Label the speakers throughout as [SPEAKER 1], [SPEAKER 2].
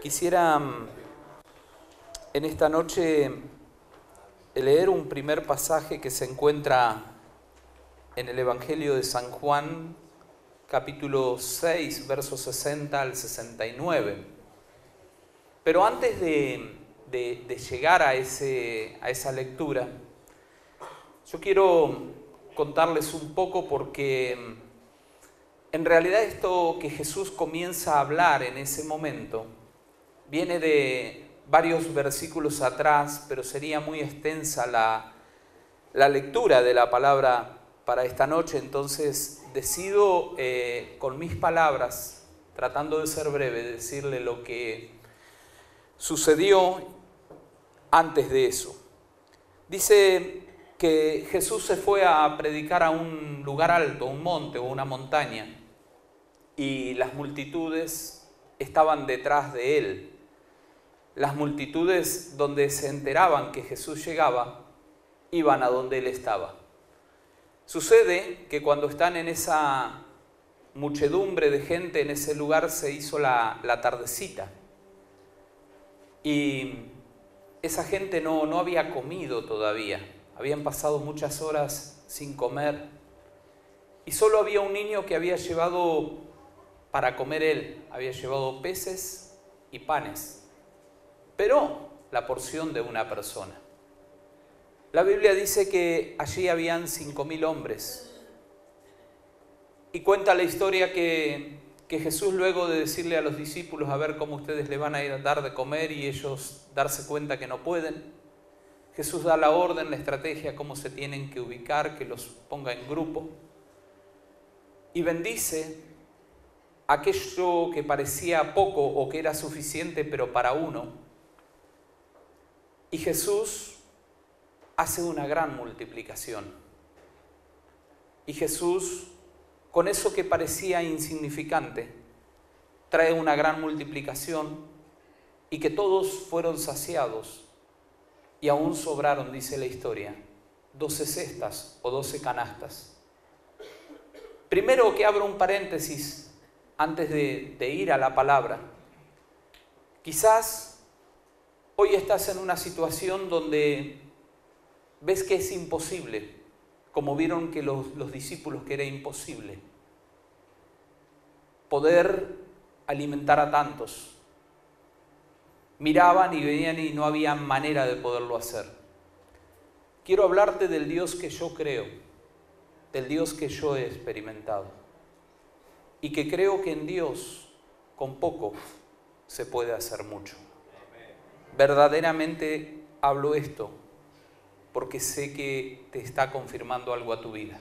[SPEAKER 1] Quisiera en esta noche leer un primer pasaje que se encuentra en el Evangelio de San Juan, capítulo 6, versos 60 al 69. Pero antes de llegar a esa lectura, yo quiero contarles un poco porque en realidad esto que Jesús comienza a hablar en ese momento viene de varios versículos atrás, pero sería muy extensa la lectura de la palabra para esta noche. Entonces decido con mis palabras, tratando de ser breve, decirle lo que sucedió antes de eso. Dice que Jesús se fue a predicar a un lugar alto, un monte o una montaña, y las multitudes estaban detrás de él. Las multitudes, donde se enteraban que Jesús llegaba, iban a donde él estaba. Sucede que cuando están en esa muchedumbre de gente, en ese lugar se hizo la tardecita. Y esa gente no había comido todavía. Habían pasado muchas horas sin comer. Y solo había un niño que había llevado para comer él. Había llevado peces y panes. Pero la porción de una persona. La Biblia dice que allí habían 5.000 hombres. Y cuenta la historia que Jesús, luego de decirle a los discípulos a ver cómo ustedes le van a ir a dar de comer y ellos darse cuenta que no pueden, Jesús da la orden, la estrategia, cómo se tienen que ubicar, que los ponga en grupo. Y bendice aquello que parecía poco o que era suficiente, pero para uno. Y Jesús hace una gran multiplicación. Y Jesús, con eso que parecía insignificante, trae una gran multiplicación y que todos fueron saciados y aún sobraron, dice la historia, 12 cestas o 12 canastas. Primero que abro un paréntesis antes de ir a la palabra. Quizás hoy estás en una situación donde ves que es imposible, como vieron que los discípulos que era imposible poder alimentar a tantos. Miraban y veían y no había manera de poderlo hacer. Quiero hablarte del Dios que yo creo, del Dios que yo he experimentado y que creo que en Dios con poco se puede hacer mucho. Verdaderamente hablo esto porque sé que te está confirmando algo a tu vida.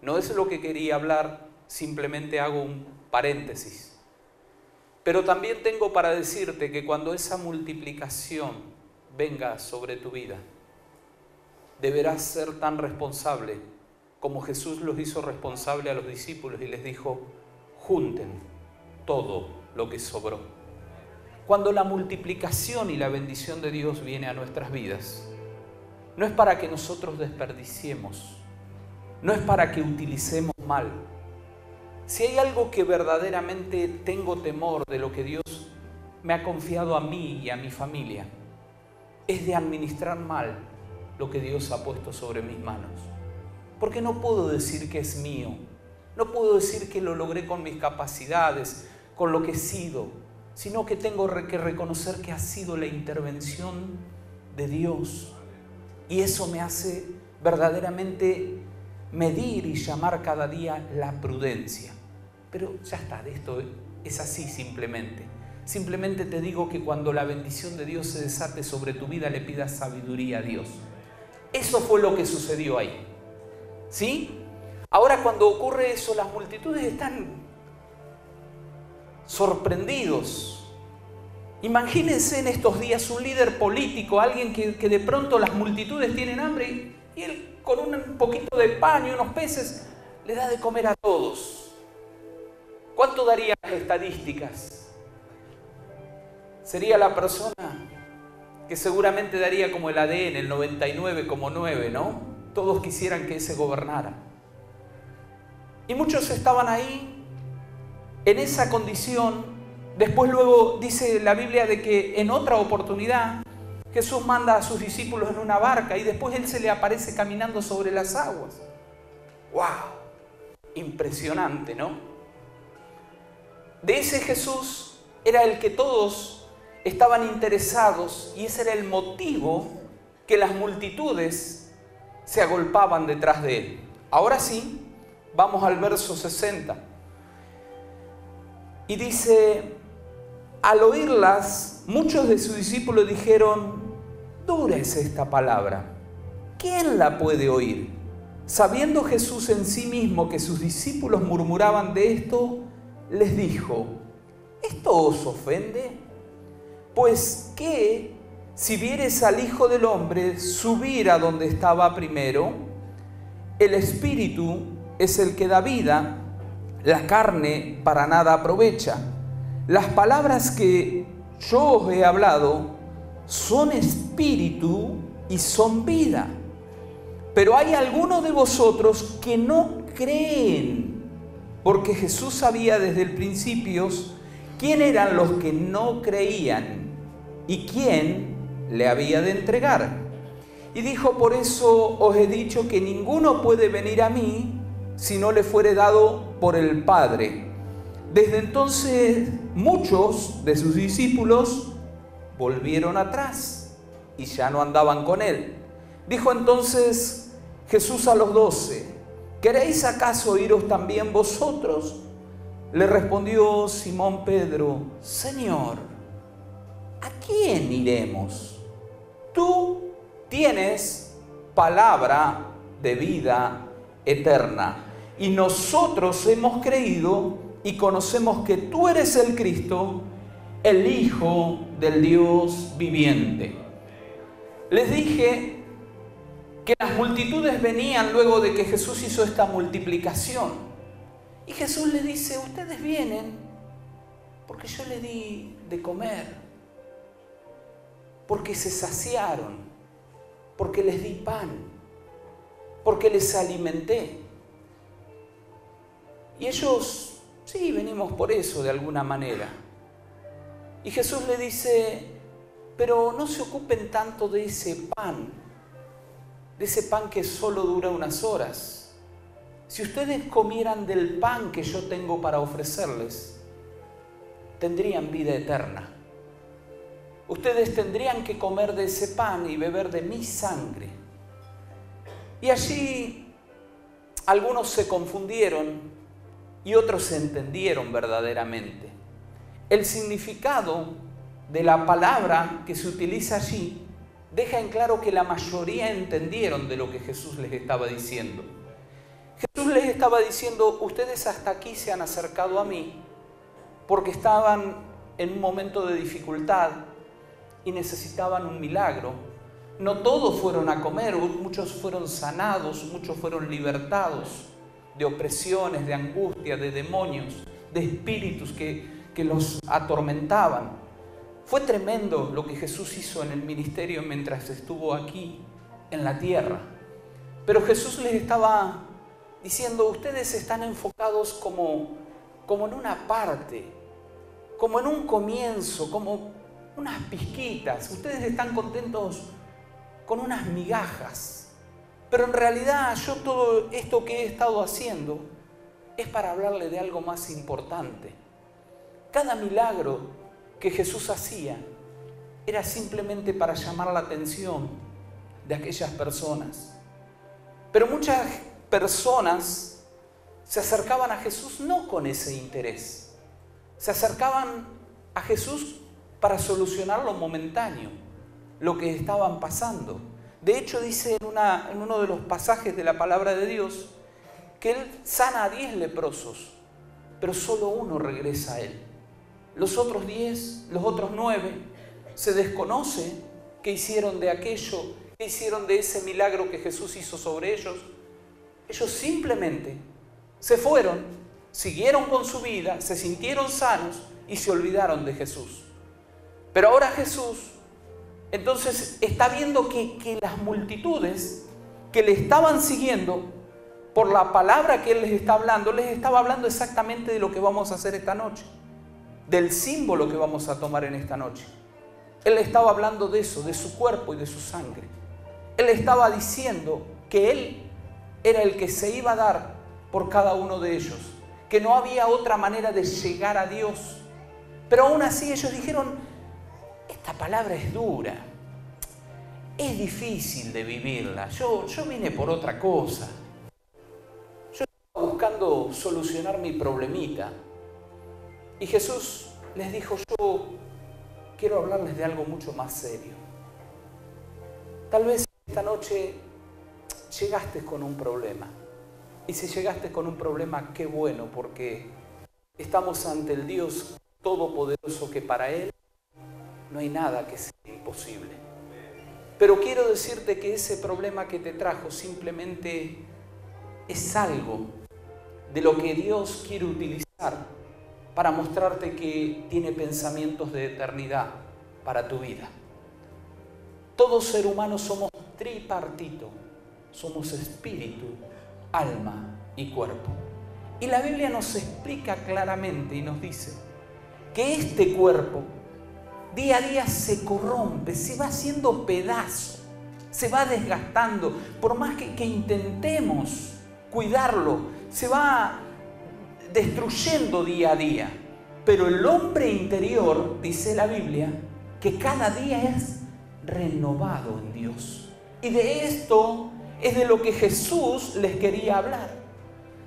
[SPEAKER 1] No es lo que quería hablar, simplemente hago un paréntesis. Pero también tengo para decirte que cuando esa multiplicación venga sobre tu vida, deberás ser tan responsable como Jesús los hizo responsable a los discípulos y les dijo: junten todo lo que sobró. Cuando la multiplicación y la bendición de Dios viene a nuestras vidas, no es para que nosotros desperdiciemos, no es para que utilicemos mal. Si hay algo que verdaderamente tengo temor de lo que Dios me ha confiado a mí y a mi familia, es de administrar mal lo que Dios ha puesto sobre mis manos. Porque no puedo decir que es mío, no puedo decir que lo logré con mis capacidades, con lo que he sido, sino que tengo que reconocer que ha sido la intervención de Dios. Y eso me hace verdaderamente medir y llamar cada día la prudencia. Pero ya está, de esto es así simplemente. Simplemente te digo que cuando la bendición de Dios se desate sobre tu vida, le pidas sabiduría a Dios. Eso fue lo que sucedió ahí. ¿Sí? Ahora cuando ocurre eso, las multitudes están sorprendidos. Imagínense en estos días un líder político, alguien que de pronto las multitudes tienen hambre y él con un poquito de pan y unos peces le da de comer a todos. ¿Cuánto darían las estadísticas? Sería la persona que seguramente daría como el ADN, el 99,9, ¿no? Todos quisieran que ese gobernara. Y muchos estaban ahí en esa condición Después luego dice la Biblia de que en otra oportunidad Jesús manda a sus discípulos en una barca y después Él se le aparece caminando sobre las aguas. ¡Wow! Impresionante, ¿no? De ese Jesús era el que todos estaban interesados y ese era el motivo que las multitudes se agolpaban detrás de Él. Ahora sí, vamos al verso 60. Y dice: al oírlas, muchos de sus discípulos dijeron: dura es esta palabra, ¿quién la puede oír? Sabiendo Jesús en sí mismo que sus discípulos murmuraban de esto, les dijo: ¿esto os ofende? Pues ¿qué si vieres al Hijo del Hombre subir a donde estaba primero? El Espíritu es el que da vida, la carne para nada aprovecha. Las palabras que yo os he hablado son espíritu y son vida. Pero hay algunos de vosotros que no creen, porque Jesús sabía desde el principio quién eran los que no creían y quién le había de entregar. Y dijo: por eso os he dicho que ninguno puede venir a mí si no le fuere dado por el Padre. Desde entonces muchos de sus discípulos volvieron atrás y ya no andaban con él. Dijo entonces Jesús a los 12: ¿queréis acaso iros también vosotros? Le respondió Simón Pedro: Señor, ¿a quién iremos? Tú tienes palabra de vida eterna, y nosotros hemos creído y conocemos que tú eres el Cristo, el Hijo del Dios viviente. Les dije que las multitudes venían luego de que Jesús hizo esta multiplicación. Y Jesús les dice: ustedes vienen porque yo les di de comer, porque se saciaron, porque les di pan, porque les alimenté. Y ellos, sí, venimos por eso de alguna manera. Y Jesús le dice: pero no se ocupen tanto de ese pan que solo dura unas horas. Si ustedes comieran del pan que yo tengo para ofrecerles, tendrían vida eterna. Ustedes tendrían que comer de ese pan y beber de mi sangre. Y allí algunos se confundieron y otros se entendieron verdaderamente. El significado de la palabra que se utiliza allí deja en claro que la mayoría entendieron de lo que Jesús les estaba diciendo. Jesús les estaba diciendo: ustedes hasta aquí se han acercado a mí porque estaban en un momento de dificultad y necesitaban un milagro. No todos fueron a comer, muchos fueron sanados, muchos fueron libertados de opresiones, de angustia, de demonios, de espíritus que los atormentaban. Fue tremendo lo que Jesús hizo en el ministerio mientras estuvo aquí en la tierra. Pero Jesús les estaba diciendo: ustedes están enfocados como en una parte, como en un comienzo, como unas pizquitas. Ustedes están contentos con unas migajas. Pero en realidad yo todo esto que he estado haciendo es para hablarle de algo más importante. Cada milagro que Jesús hacía era simplemente para llamar la atención de aquellas personas. Pero muchas personas se acercaban a Jesús no con ese interés. Se acercaban a Jesús para solucionar lo momentáneo, lo que estaban pasando. De hecho, dice en uno de los pasajes de la palabra de Dios que Él sana a 10 leprosos, pero solo uno regresa a Él. Los otros 10, los otros 9, se desconoce qué hicieron de aquello, qué hicieron de ese milagro que Jesús hizo sobre ellos. Ellos simplemente se fueron, siguieron con su vida, se sintieron sanos y se olvidaron de Jesús. Pero ahora Jesús, entonces, está viendo que las multitudes que le estaban siguiendo, por la palabra que Él les está hablando, les estaba hablando exactamente de lo que vamos a hacer esta noche. del símbolo que vamos a tomar en esta noche. Él estaba hablando de eso, de su cuerpo y de su sangre. Él estaba diciendo que Él era el que se iba a dar por cada uno de ellos, que no había otra manera de llegar a Dios. Pero aún así ellos dijeron, esta palabra es dura, es difícil de vivirla, yo vine por otra cosa. Yo estaba buscando solucionar mi problemita. Y Jesús les dijo, yo quiero hablarles de algo mucho más serio. Tal vez esta noche llegaste con un problema. Y si llegaste con un problema, qué bueno, porque estamos ante el Dios Todopoderoso, que para Él no hay nada que sea imposible. Pero quiero decirte que ese problema que te trajo simplemente es algo de lo que Dios quiere utilizar para mostrarte que tiene pensamientos de eternidad para tu vida. Todo ser humano somos tripartito, somos espíritu, alma y cuerpo. Y la Biblia nos explica claramente y nos dice que este cuerpo día a día se corrompe, se va haciendo pedazo, se va desgastando. Por más que intentemos cuidarlo, se va destruyendo día a día. Pero el hombre interior, dice la Biblia, que cada día es renovado en Dios. Y de esto es de lo que Jesús les quería hablar.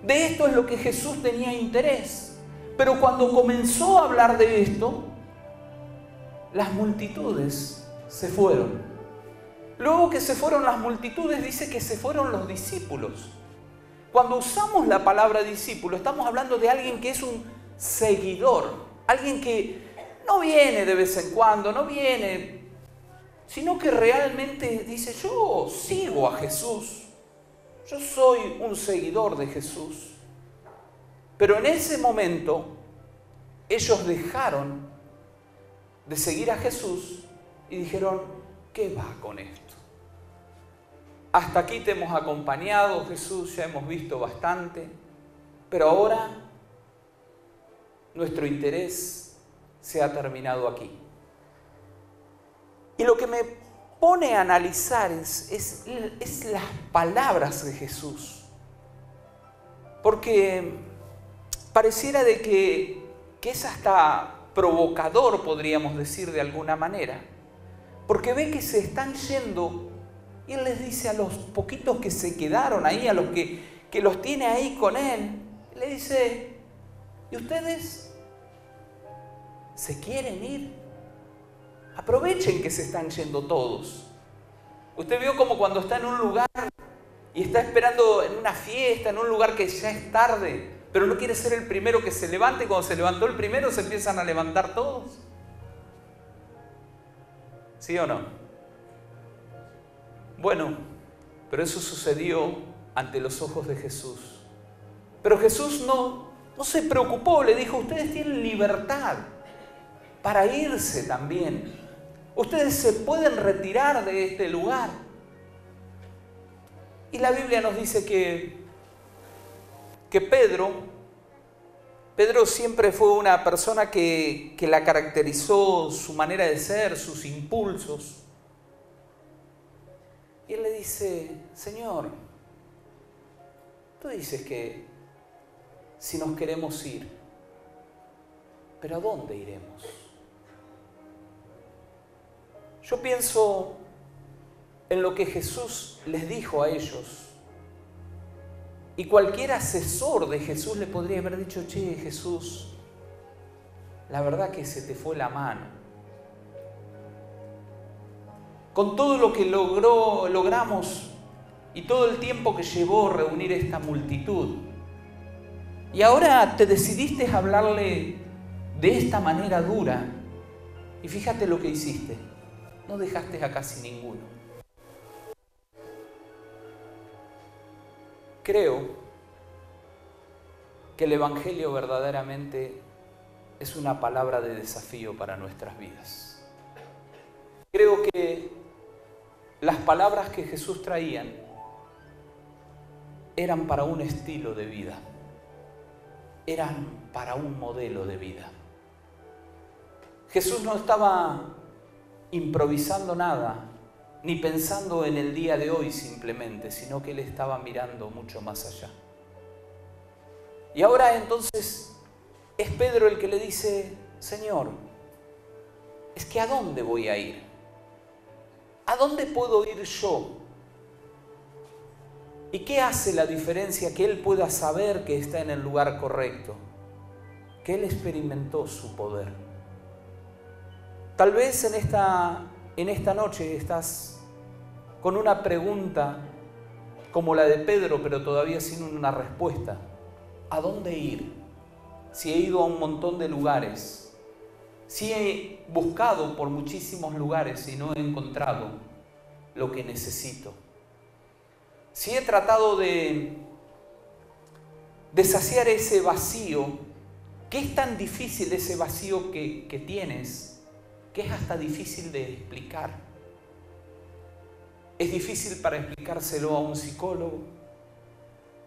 [SPEAKER 1] De esto es lo que Jesús tenía interés. Pero cuando comenzó a hablar de esto, las multitudes se fueron. Luego que se fueron las multitudes, dice que se fueron los discípulos. Cuando usamos la palabra discípulo, estamos hablando de alguien que es un seguidor, alguien que no viene de vez en cuando, no viene, sino que realmente dice, yo sigo a Jesús, yo soy un seguidor de Jesús. Pero en ese momento, ellos dejaron de seguir a Jesús y dijeron, ¿qué va con esto? Hasta aquí te hemos acompañado, Jesús, ya hemos visto bastante, pero ahora nuestro interés se ha terminado aquí. Y lo que me pone a analizar es las palabras de Jesús, porque pareciera de que es hasta provocador, podríamos decir de alguna manera, porque ve que se están yendo y Él les dice a los poquitos que se quedaron ahí, a los que los tiene ahí con Él, le dice, ¿y ustedes se quieren ir? Aprovechen que se están yendo todos. Usted vio como cuando está en un lugar y está esperando en una fiesta, en un lugar que ya es tarde, pero no quiere ser el primero que se levante, y cuando se levantó el primero se empiezan a levantar todos. ¿Sí o no? Bueno, pero eso sucedió ante los ojos de Jesús. Pero Jesús no se preocupó, le dijo, ustedes tienen libertad para irse también. Ustedes se pueden retirar de este lugar. Y la Biblia nos dice que Pedro siempre fue una persona que la caracterizó su manera de ser, sus impulsos. Y él le dice, Señor, tú dices que si nos queremos ir, ¿pero a dónde iremos? Yo pienso en lo que Jesús les dijo a ellos. Y cualquier asesor de Jesús le podría haber dicho, che, Jesús, la verdad que se te fue la mano. Con todo lo que logramos y todo el tiempo que llevó reunir esta multitud. Y ahora te decidiste a hablarle de esta manera dura. Y fíjate lo que hiciste. No dejaste a casi ninguno. Creo que el Evangelio verdaderamente es una palabra de desafío para nuestras vidas. Creo que las palabras que Jesús traía eran para un estilo de vida, eran para un modelo de vida. Jesús no estaba improvisando nada, ni pensando en el día de hoy simplemente, sino que Él estaba mirando mucho más allá. Y ahora entonces es Pedro el que le dice: Señor, es que ¿a dónde voy a ir? ¿A dónde puedo ir yo? ¿Y qué hace la diferencia que Él pueda saber que está en el lugar correcto? Que Él experimentó su poder. Tal vez en esta noche estás con una pregunta como la de Pedro, pero todavía sin una respuesta. ¿A dónde ir? Si he ido a un montón de lugares, si he buscado por muchísimos lugares y no he encontrado lo que necesito. Si he tratado de saciar ese vacío, que es tan difícil ese vacío que tienes, que es hasta difícil de explicar. Es difícil para explicárselo a un psicólogo,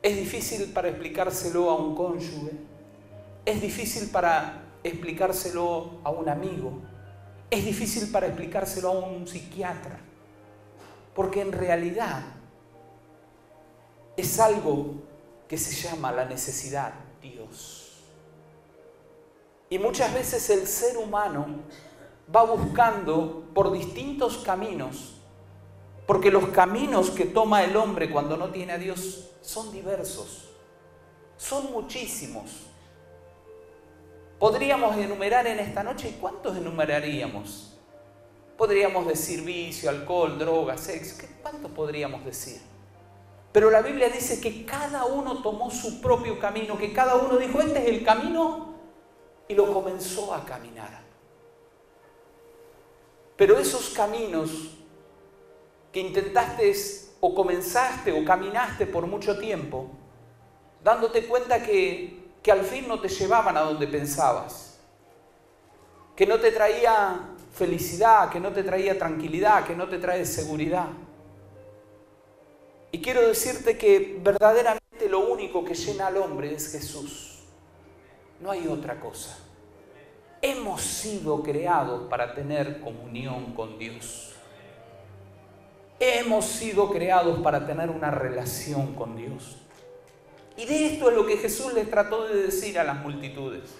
[SPEAKER 1] es difícil para explicárselo a un cónyuge, es difícil para explicárselo a un amigo, es difícil para explicárselo a un psiquiatra, porque en realidad es algo que se llama la necesidad Dios. Y muchas veces el ser humano va buscando por distintos caminos, porque los caminos que toma el hombre cuando no tiene a Dios son diversos, son muchísimos. Podríamos enumerar en esta noche, ¿y cuántos enumeraríamos? Podríamos decir vicio, alcohol, droga, sexo, ¿cuántos podríamos decir? Pero la Biblia dice que cada uno tomó su propio camino, que cada uno dijo: este es el camino, y lo comenzó a caminar. Pero esos caminos que intentaste o comenzaste o caminaste por mucho tiempo, dándote cuenta que al fin no te llevaban a donde pensabas, que no te traía felicidad, que no te traía tranquilidad, que no te trae seguridad. Y quiero decirte que verdaderamente lo único que llena al hombre es Jesús. No hay otra cosa. Hemos sido creados para tener comunión con Dios. Hemos sido creados para tener una relación con Dios. Y de esto es lo que Jesús les trató de decir a las multitudes.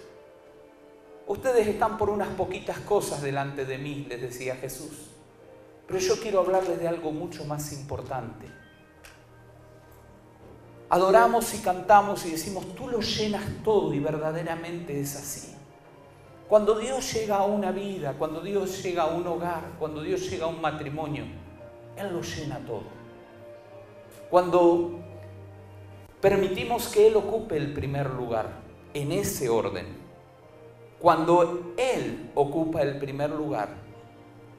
[SPEAKER 1] Ustedes están por unas poquitas cosas delante de mí, les decía Jesús. Pero yo quiero hablarles de algo mucho más importante. Adoramos y cantamos y decimos: tú lo llenas todo, y verdaderamente es así. Cuando Dios llega a una vida, cuando Dios llega a un hogar, cuando Dios llega a un matrimonio, Él lo llena todo. Cuando permitimos que Él ocupe el primer lugar, en ese orden, cuando Él ocupa el primer lugar,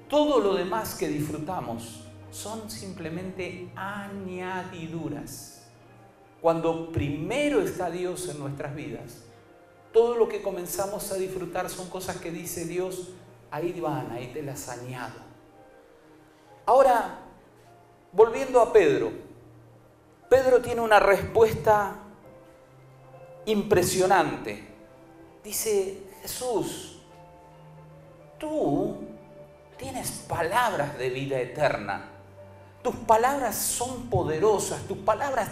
[SPEAKER 1] todo lo demás que disfrutamos son simplemente añadiduras. Cuando primero está Dios en nuestras vidas, todo lo que comenzamos a disfrutar son cosas que dice Dios: ahí van, ahí te las añado. Ahora, volviendo a Pedro, Pedro tiene una respuesta impresionante. Dice: Jesús, tú tienes palabras de vida eterna. Tus palabras son poderosas, tus palabras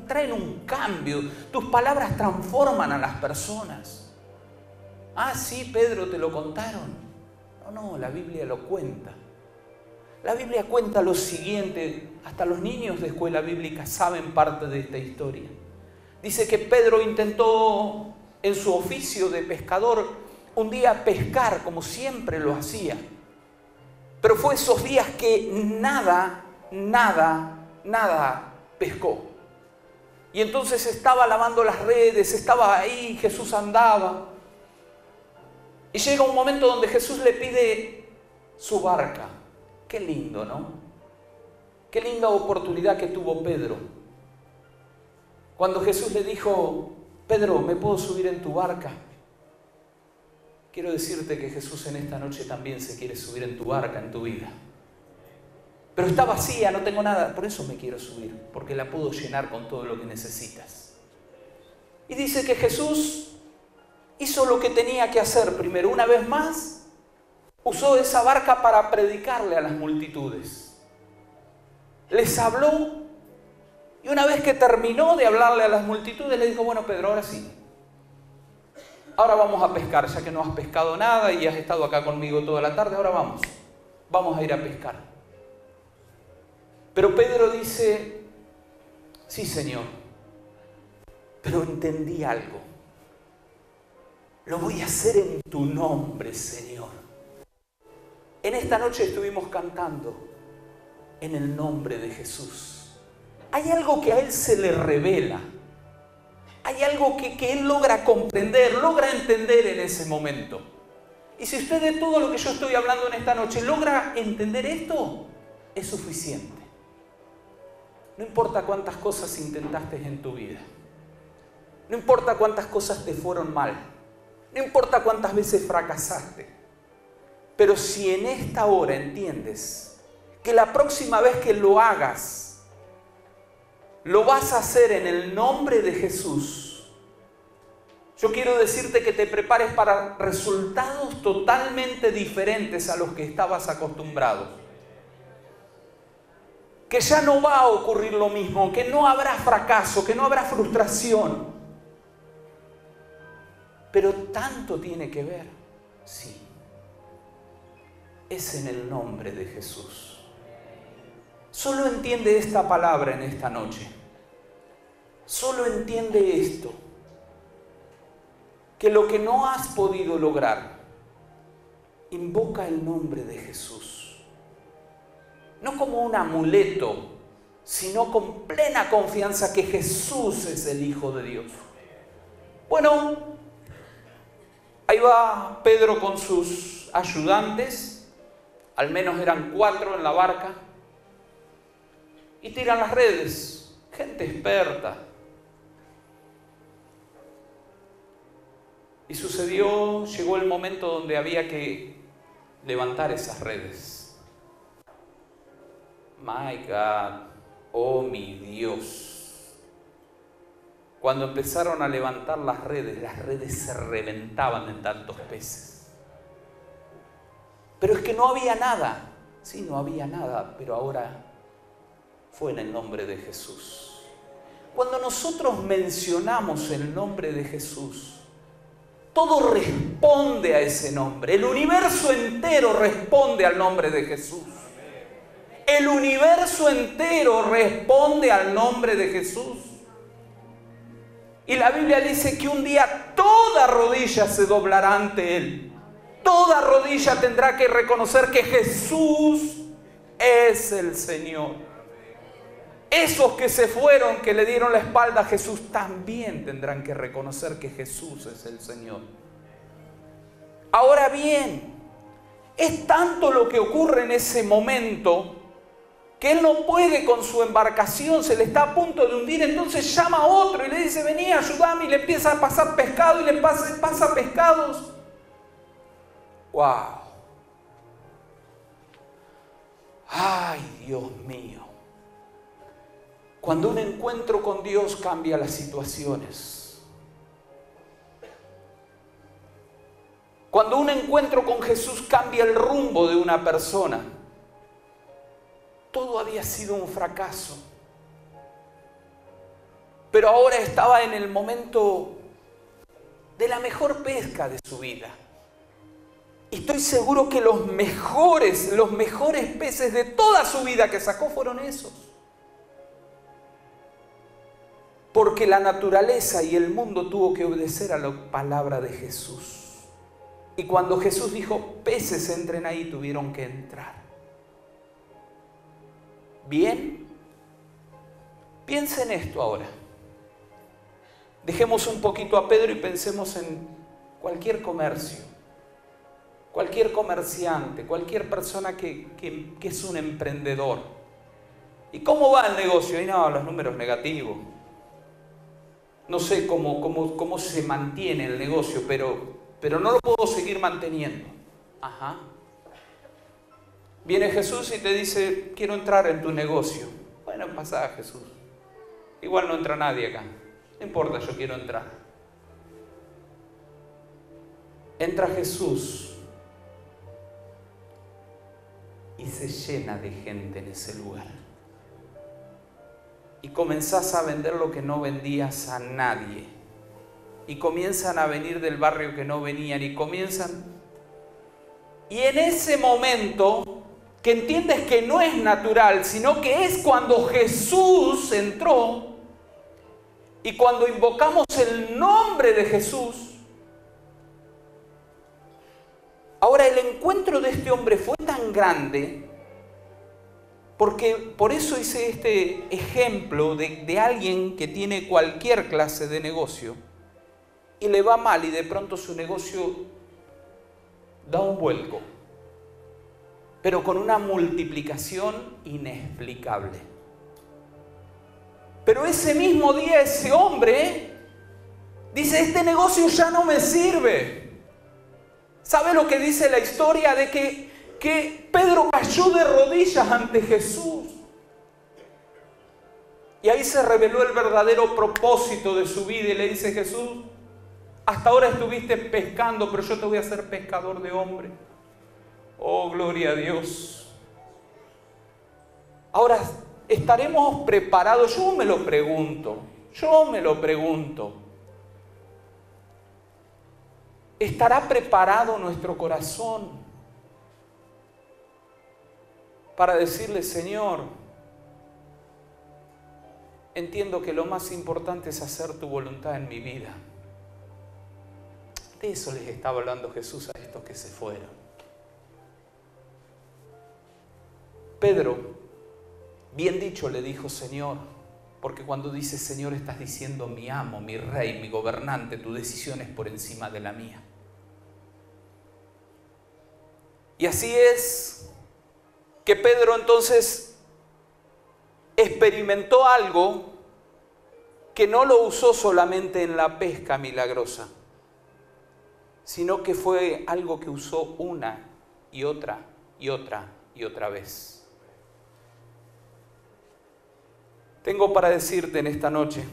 [SPEAKER 1] traen un cambio, tus palabras transforman a las personas. Ah, sí, Pedro, ¿te lo contaron? No, la Biblia lo cuenta. La Biblia cuenta lo siguiente, hasta los niños de escuela bíblica saben parte de esta historia. Dice que Pedro intentó en su oficio de pescador un día pescar como siempre lo hacía. Pero fue esos días que nada pescó. Y entonces estaba lavando las redes, estaba ahí, Jesús andaba. Y llega un momento donde Jesús le pide su barca. Qué lindo, ¿no? Qué linda oportunidad que tuvo Pedro. Cuando Jesús le dijo: Pedro, ¿me puedo subir en tu barca? Quiero decirte que Jesús en esta noche también se quiere subir en tu barca, en tu vida. Pero está vacía, no tengo nada, por eso me quiero subir, porque la puedo llenar con todo lo que necesitas. Y dice que Jesús hizo lo que tenía que hacer primero. Una vez más, Usó esa barca para predicarle a las multitudes. Les habló y una vez que terminó de hablarle a las multitudes le dijo, bueno Pedro, ahora sí. Ahora vamos a pescar, ya que no has pescado nada y has estado acá conmigo toda la tarde, ahora vamos a ir a pescar. Pero Pedro dice, sí Señor, pero entendí algo. Lo voy a hacer en tu nombre, Señor. En esta noche estuvimos cantando en el nombre de Jesús. Hay algo que a él se le revela. Hay algo que él logra comprender, logra entender en ese momento. Y si usted de todo lo que yo estoy hablando en esta noche logra entender esto, es suficiente. No importa cuántas cosas intentaste en tu vida. No importa cuántas cosas te fueron mal. No importa cuántas veces fracasaste. Pero si en esta hora entiendes que la próxima vez que lo hagas, lo vas a hacer en el nombre de Jesús, yo quiero decirte que te prepares para resultados totalmente diferentes a los que estabas acostumbrado. Que ya no va a ocurrir lo mismo, que no habrá fracaso, que no habrá frustración. Pero tanto tiene que ver, sí. Es en el nombre de Jesús. Solo entiende esta palabra en esta noche. Solo entiende esto. Que lo que no has podido lograr, invoca el nombre de Jesús. No como un amuleto, sino con plena confianza que Jesús es el Hijo de Dios. Bueno, ahí va Pedro con sus ayudantes. Al menos eran 4 en la barca. Y tiran las redes. Gente experta. Y sucedió, llegó el momento donde había que levantar esas redes. My God, oh mi Dios. Cuando empezaron a levantar las redes se reventaban de tantos peces. Pero es que no había nada. Sí, no había nada, pero ahora fue en el nombre de Jesús. Cuando nosotros mencionamos el nombre de Jesús, todo responde a ese nombre. El universo entero responde al nombre de Jesús. El universo entero responde al nombre de Jesús. Y la Biblia dice que un día toda rodilla se doblará ante Él. Toda rodilla tendrá que reconocer que Jesús es el Señor. Esos que se fueron, que le dieron la espalda a Jesús, también tendrán que reconocer que Jesús es el Señor. Ahora bien, es tanto lo que ocurre en ese momento que él no puede con su embarcación, se le está a punto de hundir, entonces llama a otro y le dice, vení, ayúdame, y le empieza a pasar pescado y le pasa pescados. ¡Wow! ¡Ay, Dios mío! Cuando un encuentro con Dios cambia las situaciones. Cuando un encuentro con Jesús cambia el rumbo de una persona. Todo había sido un fracaso. Pero ahora estaba en el momento de la mejor pesca de su vida. Y estoy seguro que los mejores peces de toda su vida que sacó fueron esos. Porque la naturaleza y el mundo tuvo que obedecer a la palabra de Jesús. Y cuando Jesús dijo, peces entren ahí, tuvieron que entrar. Bien, piensa en esto ahora. Dejemos un poquito a Pedro y pensemos en cualquier comercio, cualquier comerciante, cualquier persona que es un emprendedor. ¿Y cómo va el negocio? Y no, los números negativos. No sé cómo se mantiene el negocio, pero no lo puedo seguir manteniendo. Ajá. Viene Jesús y te dice, quiero entrar en tu negocio. Bueno, pasa, Jesús. Igual no entra nadie acá. No importa, yo quiero entrar. Entra Jesús se llena de gente en ese lugar. Y comenzás a vender lo que no vendías a nadie. Y comienzan a venir del barrio que no venían y comienzan. Y en ese momento que entiendes que no es natural, sino que es cuando Jesús entró y cuando invocamos el nombre de Jesús. Ahora, el encuentro de este hombre fue tan grande, porque por eso hice este ejemplo de alguien que tiene cualquier clase de negocio y le va mal y de pronto su negocio da un vuelco, pero con una multiplicación inexplicable. Pero ese mismo día ese hombre dice: este negocio ya no me sirve. ¿Sabe lo que dice la historia? De que Pedro cayó de rodillas ante Jesús. Y ahí se reveló el verdadero propósito de su vida y le dice: Jesús, hasta ahora estuviste pescando, pero yo te voy a hacer pescador de hombres. Oh, gloria a Dios. Ahora, ¿estaremos preparados? Yo me lo pregunto. ¿Estará preparado nuestro corazón para decirle: Señor, entiendo que lo más importante es hacer tu voluntad en mi vida? De eso les estaba hablando Jesús a estos que se fueron. Pedro, bien dicho, le dijo: Señor, porque cuando dices Señor estás diciendo mi amo, mi rey, mi gobernante, tu decisión es por encima de la mía. Y así es que Pedro entonces experimentó algo que no lo usó solamente en la pesca milagrosa, sino que fue algo que usó una y otra y otra y otra vez. Tengo para decirte en esta noche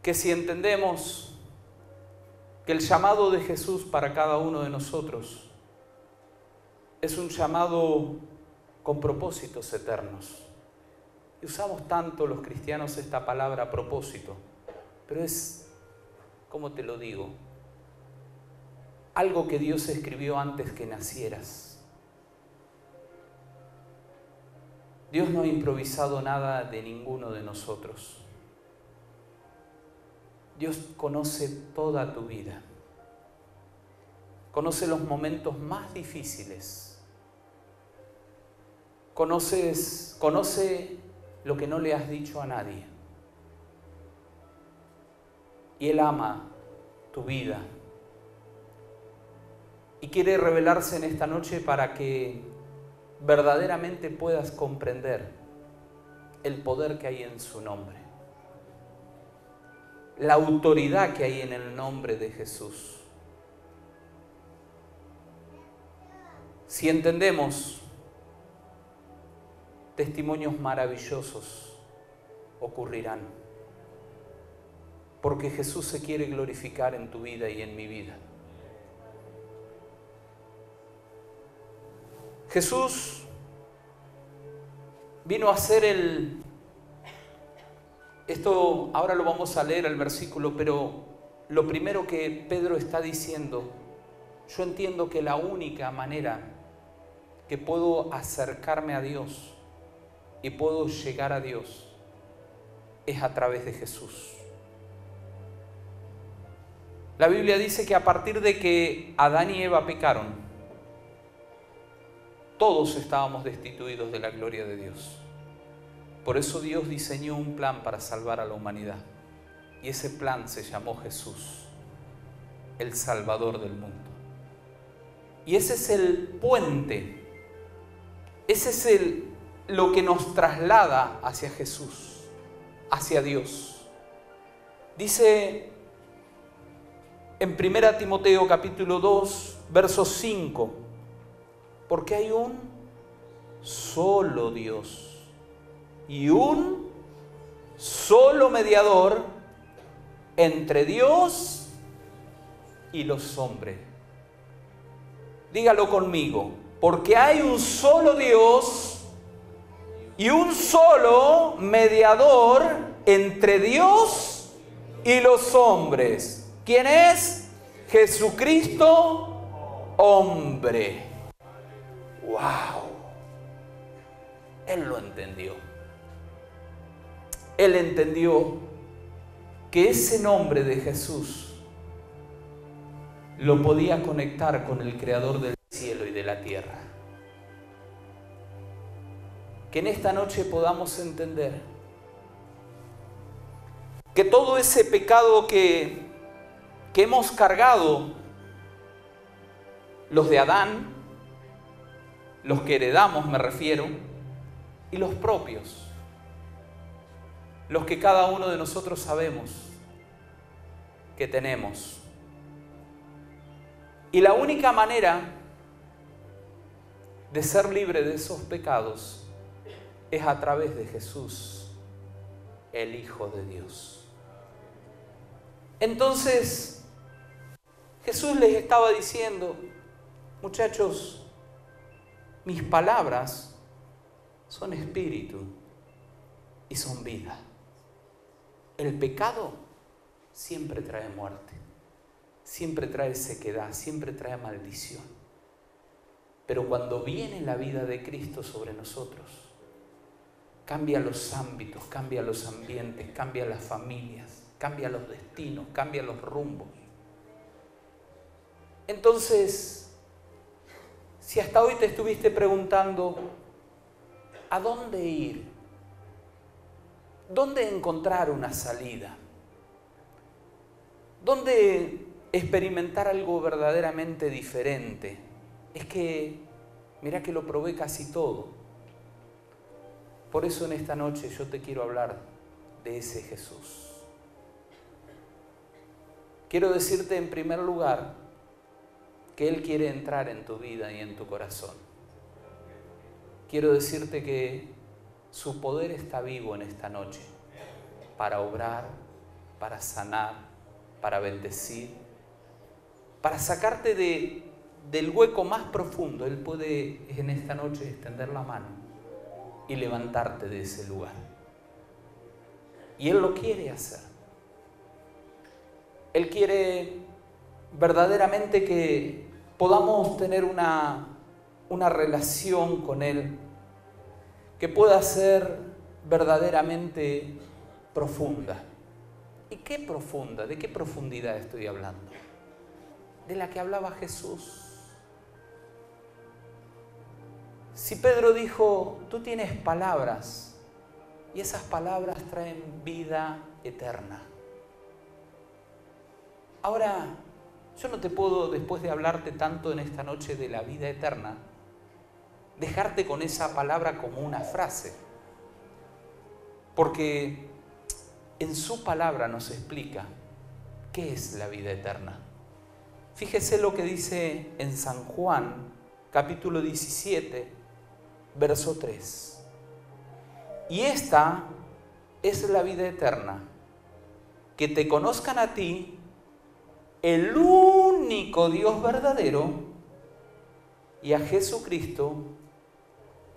[SPEAKER 1] que si entendemos que el llamado de Jesús para cada uno de nosotros es un llamado con propósitos eternos. Y usamos tanto los cristianos esta palabra propósito, pero es, ¿cómo te lo digo? Algo que Dios escribió antes que nacieras. Dios no ha improvisado nada de ninguno de nosotros. Dios conoce toda tu vida. Conoce los momentos más difíciles. Conoce lo que no le has dicho a nadie. Y Él ama tu vida. Y quiere revelarse en esta noche para que verdaderamente puedas comprender el poder que hay en su nombre. La autoridad que hay en el nombre de Jesús. Si entendemos, testimonios maravillosos ocurrirán. Porque Jesús se quiere glorificar en tu vida y en mi vida. Jesús vino a hacer esto ahora lo vamos a leer el versículo, pero lo primero que Pedro está diciendo, yo entiendo que la única manera que puedo acercarme a Dios y puedo llegar a Dios es a través de Jesús. La Biblia dice que a partir de que Adán y Eva pecaron, todos estábamos destituidos de la gloria de Dios. Por eso Dios diseñó un plan para salvar a la humanidad. Y ese plan se llamó Jesús, el Salvador del mundo. Y ese es el puente, ese es lo que nos traslada hacia Jesús, hacia Dios. Dice en 1 Timoteo capítulo 2, verso 5, porque hay un solo Dios y un solo mediador entre Dios y los hombres. Dígalo conmigo. Porque hay un solo Dios y un solo mediador entre Dios y los hombres. ¿Quién es? Jesucristo, hombre. ¡Wow! Él lo entendió. Él entendió que ese nombre de Jesús lo podía conectar con el Creador del cielo y de la tierra. Que en esta noche podamos entender que todo ese pecado que hemos cargado, los de Adán, los que heredamos me refiero, y los propios, los que cada uno de nosotros sabemos que tenemos. Y la única manera de ser libre de esos pecados es a través de Jesús, el Hijo de Dios. Entonces, Jesús les estaba diciendo, muchachos, mis palabras son espíritu y son vida. El pecado siempre trae muerte, siempre trae sequedad, siempre trae maldición. Pero cuando viene la vida de Cristo sobre nosotros, cambia los ámbitos, cambia los ambientes, cambia las familias, cambia los destinos, cambia los rumbos. Entonces, si hasta hoy te estuviste preguntando, ¿a dónde ir? ¿Dónde encontrar una salida? ¿Dónde experimentar algo verdaderamente diferente? Es que, mira que lo probé casi todo. Por eso en esta noche yo te quiero hablar de ese Jesús. Quiero decirte en primer lugar que Él quiere entrar en tu vida y en tu corazón. Quiero decirte que su poder está vivo en esta noche para obrar, para sanar, para bendecir, para sacarte del hueco más profundo. Él puede en esta noche extender la mano y levantarte de ese lugar. Y Él lo quiere hacer. Él quiere verdaderamente que podamos tener una relación con Él que pueda ser verdaderamente profunda. ¿Y qué profunda? ¿De qué profundidad estoy hablando? De la que hablaba Jesús. Si Pedro dijo, tú tienes palabras y esas palabras traen vida eterna. Ahora, yo no te puedo, después de hablarte tanto en esta noche de la vida eterna, dejarte con esa palabra como una frase. Porque en su palabra nos explica qué es la vida eterna. Fíjese lo que dice en San Juan, capítulo 17, verso 3. Y esta es la vida eterna, que te conozcan a ti, el único Dios verdadero, y a Jesucristo,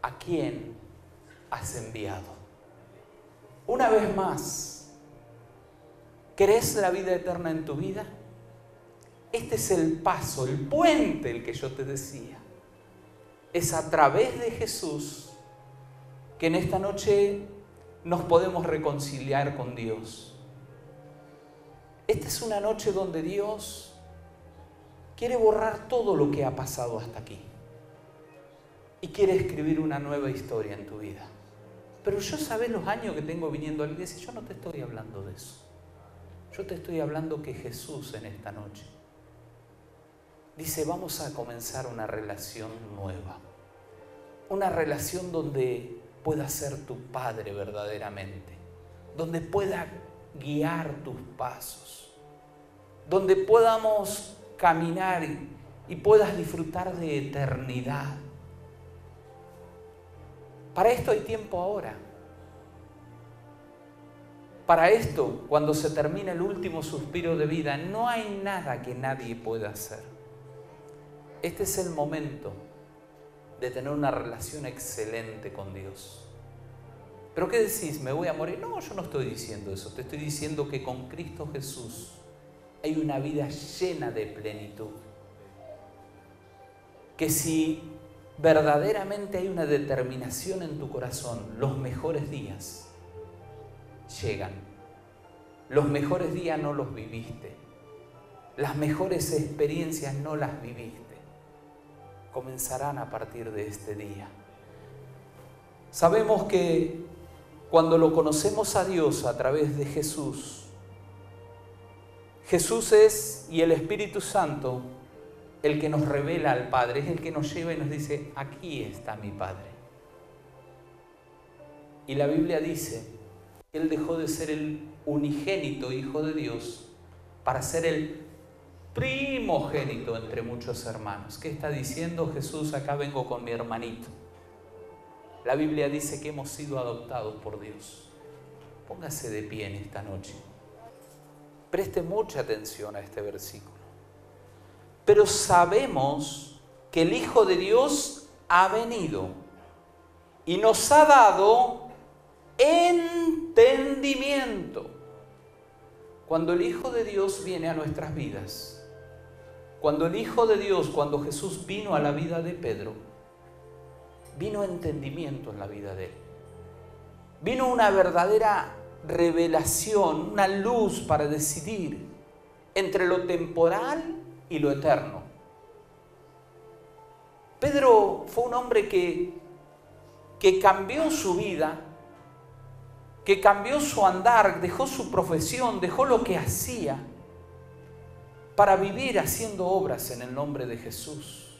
[SPEAKER 1] a quien has enviado. Una vez más, ¿querés la vida eterna en tu vida? Este es el paso, el puente, el que yo te decía. Es a través de Jesús que en esta noche nos podemos reconciliar con Dios. Esta es una noche donde Dios quiere borrar todo lo que ha pasado hasta aquí y quiere escribir una nueva historia en tu vida. Pero yo, ¿sabés los años que tengo viniendo a la iglesia? Yo no te estoy hablando de eso. Yo te estoy hablando que Jesús en esta noche dice, vamos a comenzar una relación nueva. Una relación donde pueda ser tu Padre verdaderamente. Donde pueda guiar tus pasos. Donde podamos caminar y puedas disfrutar de eternidad. Para esto hay tiempo ahora. Para esto, cuando se termine el último suspiro de vida, no hay nada que nadie pueda hacer. Este es el momento de tener una relación excelente con Dios. ¿Pero qué decís? ¿Me voy a morir? No, yo no estoy diciendo eso. Te estoy diciendo que con Cristo Jesús hay una vida llena de plenitud. Que si verdaderamente hay una determinación en tu corazón, los mejores días llegan. Los mejores días no los viviste. Las mejores experiencias no las viviste. Comenzarán a partir de este día. Sabemos que cuando lo conocemos a Dios a través de Jesús, Jesús es, y el Espíritu Santo, el que nos revela al Padre, es el que nos lleva y nos dice, aquí está mi Padre. Y la Biblia dice que Él dejó de ser el unigénito Hijo de Dios para ser el primogénito entre muchos hermanos. ¿Qué está diciendo Jesús? Acá vengo con mi hermanito. La Biblia dice que hemos sido adoptados por Dios. Póngase de pie en esta noche. Preste mucha atención a este versículo. Pero sabemos que el Hijo de Dios ha venido y nos ha dado entendimiento. Cuando el Hijo de Dios viene a nuestras vidas, cuando el Hijo de Dios, cuando Jesús vino a la vida de Pedro, vino entendimiento en la vida de él. Vino una verdadera revelación, una luz para decidir entre lo temporal y lo eterno. Pedro fue un hombre que cambió su vida, que cambió su andar, dejó su profesión, dejó lo que hacía para vivir haciendo obras en el nombre de Jesús.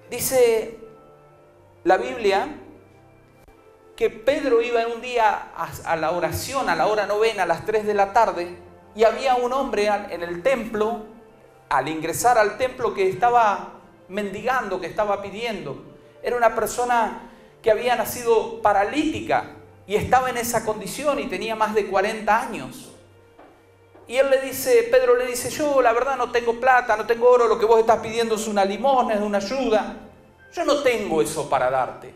[SPEAKER 1] Dice la Biblia que Pedro iba un día a la oración, a la hora novena, a las 3 de la tarde, y había un hombre en el templo, al ingresar al templo, que estaba mendigando, que estaba pidiendo. Era una persona que había nacido paralítica y estaba en esa condición y tenía más de 40 años. Y Pedro le dice, yo la verdad no tengo plata, no tengo oro, lo que vos estás pidiendo es una limosna, es una ayuda. Yo no tengo eso para darte.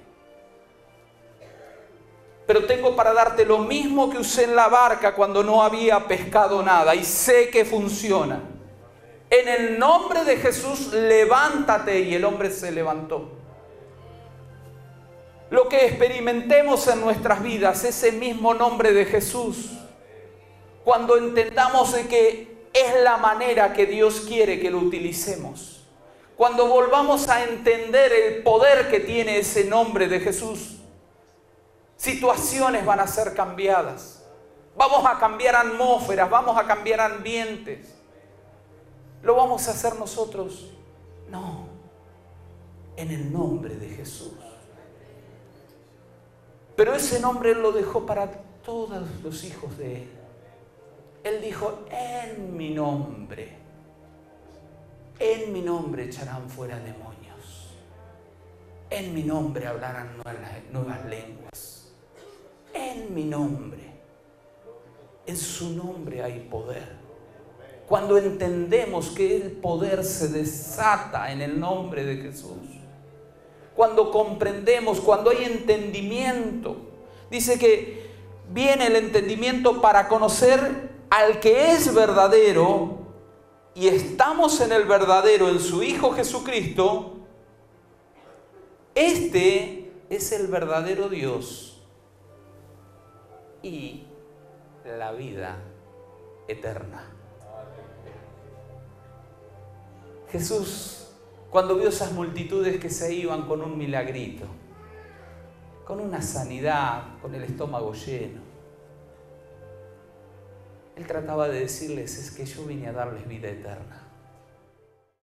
[SPEAKER 1] Pero tengo para darte lo mismo que usé en la barca cuando no había pescado nada y sé que funciona. En el nombre de Jesús, levántate. Y el hombre se levantó. Lo que experimentemos en nuestras vidas, ese mismo nombre de Jesús, cuando entendamos de que es la manera que Dios quiere que lo utilicemos, cuando volvamos a entender el poder que tiene ese nombre de Jesús, situaciones van a ser cambiadas. Vamos a cambiar atmósferas, vamos a cambiar ambientes. ¿Lo vamos a hacer nosotros? No, en el nombre de Jesús. Pero ese nombre Él lo dejó para todos los hijos de Él. Él dijo, en mi nombre echarán fuera demonios. En mi nombre hablarán nuevas lenguas. En mi nombre. En su nombre hay poder. Cuando entendemos que el poder se desata en el nombre de Jesús, cuando comprendemos, cuando hay entendimiento, dice que viene el entendimiento para conocer al que es verdadero, y estamos en el verdadero, en su Hijo Jesucristo. Este es el verdadero Dios y la vida eterna. Jesús, cuando vio esas multitudes que se iban con un milagrito, con una sanidad, con el estómago lleno, Él trataba de decirles, es que yo vine a darles vida eterna.